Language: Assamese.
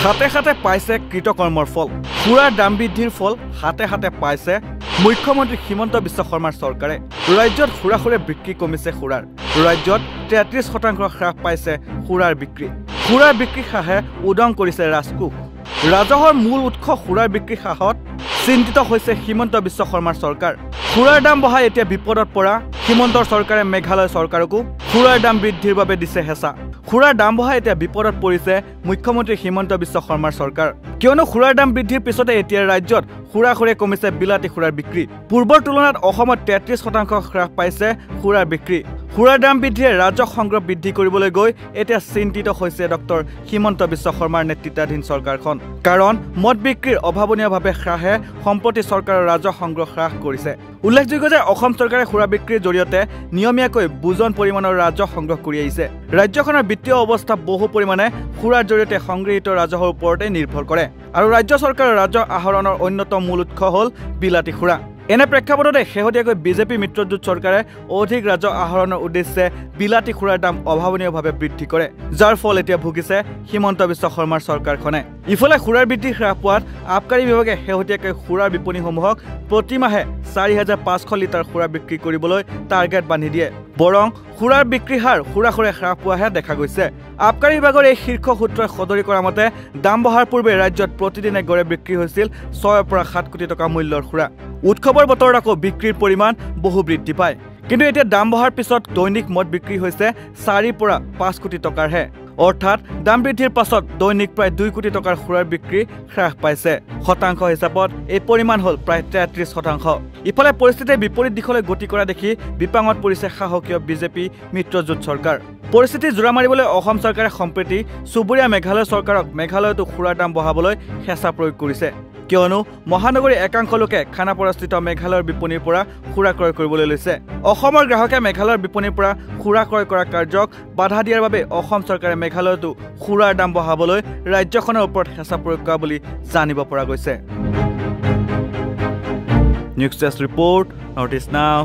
হাতে হাতে পাইছে কৃতকৰ্মৰ ফল সুৰাৰ দাম বৃদ্ধিৰ ফল হাতে হাতে পাইছে মুখ্যমন্ত্ৰী হিমন্ত বিশ্ব শৰ্মাৰ চৰকাৰে ৰাজ্যত সুৰাখুৰে বিক্ৰী কমিছে সুৰাৰ ৰাজ্যত 33% হ্ৰাস পাইছে সুৰাৰ বিক্ৰী হ্ৰাসে উদং কৰিছে ৰাজকোষ ৰাজহৰ মূল উৎস সুৰাৰ বিক্ৰী হ্ৰাসত চিন্তিত হৈছে হিমন্ত বিশ্ব শৰ্মাৰ চৰকাৰ সুৰাৰ দাম বঢ়াই এতিয়া বিপদত পৰা হিমন্তৰ চৰকাৰে মেঘালয় চৰকাৰকো সুৰাৰ দাম বৃদ্ধিৰ বাবে দিছে হেঁচা সুৰাৰ দাম বঢ়াই এতিয়া বিপদত পৰিছে মুখ্যমন্ত্ৰী হিমন্ত বিশ্ব শৰ্মাৰ চৰকাৰ কিয়নো সুৰাৰ দাম বৃদ্ধিৰ পিছতে এতিয়া ৰাজ্যত সুৰাখুৰে কমিছে বিলাতী সুৰাৰ বিক্ৰী পূৰ্বৰ তুলনাত অসমত 33% হ্ৰাস পাইছে সুৰাৰ বিক্ৰী সুৰাৰ দাম বৃদ্ধিয়ে ৰাজহ সংগ্ৰহ বৃদ্ধি কৰিবলৈ গৈ এতিয়া চিন্তিত হৈছে ডক্টৰ হিমন্ত বিশ্ব শৰ্মাৰ নেতৃত্বাধীন চৰকাৰখন কাৰণ মদ বিক্ৰীৰ অভাৱনীয়ভাৱে হ্ৰাসে সম্প্ৰতি চৰকাৰৰ ৰাজহ সংগ্ৰহ হ্ৰাস কৰিছে উল্লেখযোগ্য যে অসম চৰকাৰে সুৰা বিক্ৰীৰ জৰিয়তে নিয়মীয়াকৈ বুজন পৰিমাণৰ ৰাজহ সংগ্ৰহ কৰি আহিছে ৰাজ্যখনৰ বিত্তীয় অৱস্থা বহু পৰিমাণে সুৰাৰ জৰিয়তে সংগৃহীত ৰাজহৰ ওপৰতে নিৰ্ভৰ কৰে আৰু ৰাজ্য চৰকাৰৰ ৰাজহ আহৰণৰ অন্যতম মূল উৎস হ'ল বিলাতী সুৰা এনে প্ৰেক্ষাপটতে শেহতীয়াকৈ বিজেপি মিত্ৰজোঁট চৰকাৰে অধিক ৰাজহ আহৰণৰ উদ্দেশ্যে বিলাতী সুৰাৰ দাম অভাৱনীয়ভাৱে বৃদ্ধি কৰে যাৰ ফল এতিয়া ভুগিছে হিমন্ত বিশ্ব শৰ্মাৰ চৰকাৰখনে ইফালে সুৰাৰ বৃদ্ধি হ্ৰাস পোৱাত আবকাৰী বিভাগে শেহতীয়াকৈ সুৰাৰ বিপণীসমূহক প্ৰতিমাহে 4500 লিটাৰ সুৰা বিক্ৰী কৰিবলৈ টাৰ্গেট বান্ধি দিয়ে বৰং সুৰাৰ বিক্ৰী হাৰ সুৰাখুৰে হ্ৰাস পোৱাহে দেখা গৈছে আবকাৰী বিভাগৰ এই শীৰ্ষ সূত্ৰই সদৰি কৰা মতে দাম বঢ়াৰ পূৰ্বে ৰাজ্যত প্ৰতিদিনে গড়ে বিক্ৰী হৈছিল 6 পৰা 7 কোটি টকা মূল্যৰ সুৰা উৎসৱৰ বতৰত আকৌ বিক্ৰীৰ পৰিমাণ বহু বৃদ্ধি পায় কিন্তু এতিয়া দাম বঢ়াৰ পিছত দৈনিক মদ বিক্ৰী হৈছে 4 পৰা 5 কোটি টকাৰহে অৰ্থাৎ দাম বৃদ্ধিৰ পাছত দৈনিক প্ৰায় 2 কোটি টকাৰ সুৰাৰ বিক্ৰী হ্ৰাস পাইছে শতাংশ হিচাপত এই পৰিমাণ হ'ল প্ৰায় 33%। ইফালে পৰিস্থিতিৰ বিপৰীত দিশলৈ গতি কৰা দেখি বিপাঙত পৰিছে সাহসীয় বিজেপি মিত্ৰজোঁট চৰকাৰ পৰিস্থিতি জোৰা মাৰিবলৈ অসম চৰকাৰে সম্প্ৰতি চুবুৰীয়া মেঘালয় চৰকাৰক মেঘালয়তো সুৰাৰ দাম বঢ়াবলৈ হেঁচা প্ৰয়োগ কৰিছে কিয়নো মহানগৰীৰ একাংশ লোকে খানাপাৰাস্থিত মেঘালয়ৰ বিপণীৰ পৰা সুৰা ক্ৰয় কৰিবলৈ লৈছে অসমৰ গ্ৰাহকে মেঘালয়ৰ বিপণীৰ পৰা সুৰা ক্ৰয় কৰা কাৰ্যক বাধা দিয়াৰ বাবে অসম চৰকাৰে মেঘালয়তো সুৰাৰ দাম বঢ়াবলৈ ৰাজ্যখনৰ ওপৰত হেঁচা প্ৰয়োগ কৰা বুলি জানিব পৰা গৈছে news desk report north east নাও।